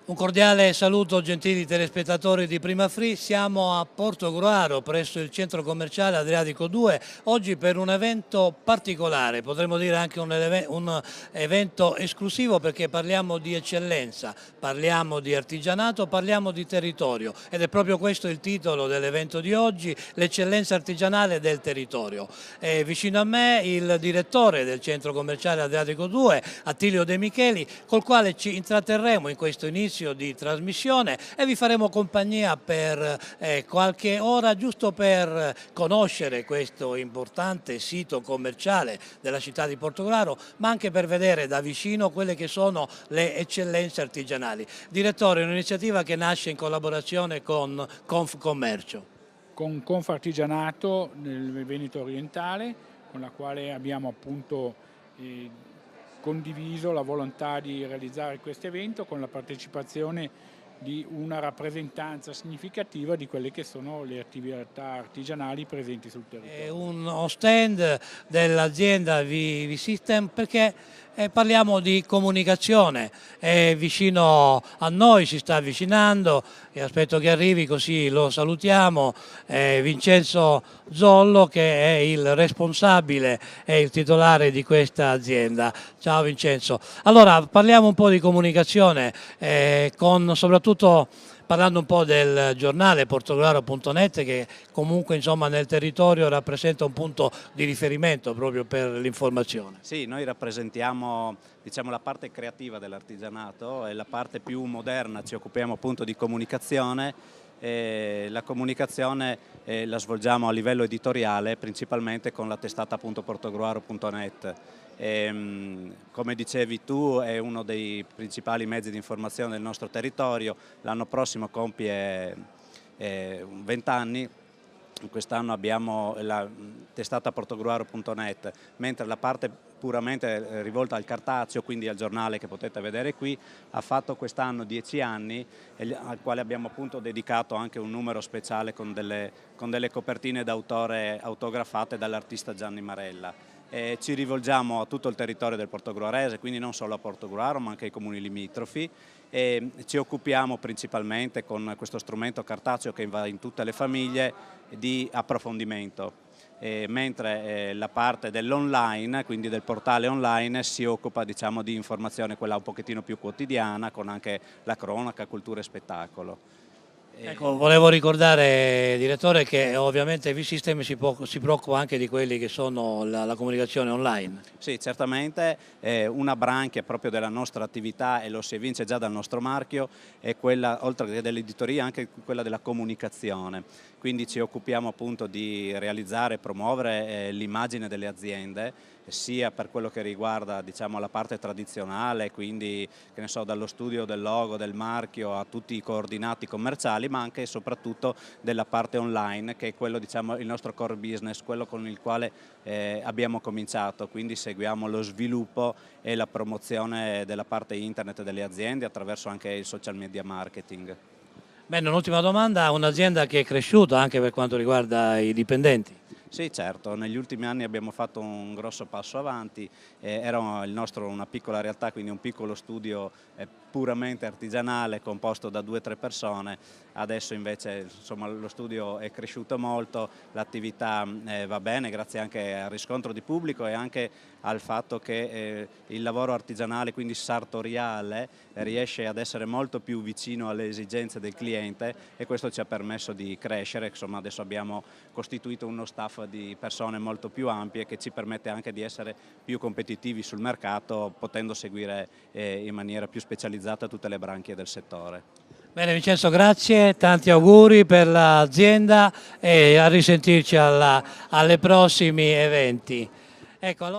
Un cordiale saluto gentili telespettatori di Prima Free, siamo a Portogruaro presso il centro commerciale Adriatico 2, oggi per un evento particolare, potremmo dire anche un evento esclusivo perché parliamo di eccellenza, parliamo di artigianato, parliamo di territorio ed è proprio questo il titolo dell'evento di oggi, l'eccellenza artigianale del territorio. Vicino a me il direttore del centro commerciale Adriatico 2, Attilio De Micheli, col quale ci intratterremo in questo inizio di trasmissione e vi faremo compagnia per qualche ora giusto per conoscere questo importante sito commerciale della città di Portogruaro, ma anche per vedere da vicino quelle che sono le eccellenze artigianali. Direttore, è un'iniziativa che nasce in collaborazione con Confcommercio. Con Confartigianato nel Veneto orientale, con la quale abbiamo appunto condiviso la volontà di realizzare questo evento con la partecipazione di una rappresentanza significativa di quelle che sono le attività artigianali presenti sul territorio. È uno stand dell'azienda V-System perché parliamo di comunicazione, è vicino a noi, si sta avvicinando e aspetto che arrivi così lo salutiamo, Vincenzo Zollo che è il responsabile e il titolare di questa azienda. Ciao Vincenzo. Allora parliamo un po' di comunicazione soprattutto parlando un po' del giornale portogruaro.net che comunque insomma nel territorio rappresenta un punto di riferimento proprio per l'informazione. Sì, noi rappresentiamo la parte creativa dell'artigianato e la parte più moderna, ci occupiamo appunto di comunicazione. La comunicazione la svolgiamo a livello editoriale principalmente con la testata appunto portogruaro.net. Come dicevi tu è uno dei principali mezzi di informazione del nostro territorio, l'anno prossimo compie 20 anni. Quest'anno abbiamo la testata portogruaro.net, mentre la parte puramente rivolta al cartaceo, quindi al giornale che potete vedere qui, ha fatto quest'anno 10 anni, al quale abbiamo appunto dedicato anche un numero speciale con delle copertine d'autore autografate dall'artista Gianni Marella. Ci rivolgiamo a tutto il territorio del portogruarese, quindi non solo a Portogruaro ma anche ai comuni limitrofi, e ci occupiamo principalmente con questo strumento cartaceo che va in tutte le famiglie di approfondimento, mentre la parte dell'online, quindi del portale online, si occupa diciamo di informazione quella un pochettino più quotidiana con anche la cronaca, cultura e spettacolo. Ecco, volevo ricordare, direttore, che ovviamente V-System si preoccupa anche di quelli che sono la comunicazione online. Sì, certamente una branchia proprio della nostra attività, e lo si evince già dal nostro marchio, è quella, oltre che dell'editoria, anche quella della comunicazione. Quindi ci occupiamo appunto di realizzare e promuovere l'immagine delle aziende, sia per quello che riguarda diciamo, la parte tradizionale, quindi che ne so, dallo studio del logo, del marchio a tutti i coordinati commerciali, ma anche e soprattutto della parte online, che è quello, diciamo, il nostro core business, quello con il quale abbiamo cominciato. Quindi seguiamo lo sviluppo e la promozione della parte internet delle aziende attraverso anche il social media marketing. Bene, un'ultima domanda, un'azienda che è cresciuta anche per quanto riguarda i dipendenti. Sì, certo, negli ultimi anni abbiamo fatto un grosso passo avanti, era il nostro una piccola realtà, quindi un piccolo studio puramente artigianale composto da 2 o 3 persone, adesso invece insomma, lo studio è cresciuto molto, l'attività va bene grazie anche al riscontro di pubblico e anche al fatto che il lavoro artigianale, quindi sartoriale, riesce ad essere molto più vicino alle esigenze del cliente e questo ci ha permesso di crescere. Insomma, adesso abbiamo costituito uno staff di persone molto più ampie che ci permette anche di essere più competitivi sul mercato, potendo seguire in maniera più specializzata tutte le branchie del settore. Bene Vincenzo, grazie, tanti auguri per l'azienda e a risentirci alle prossimi eventi. Ecco, allora...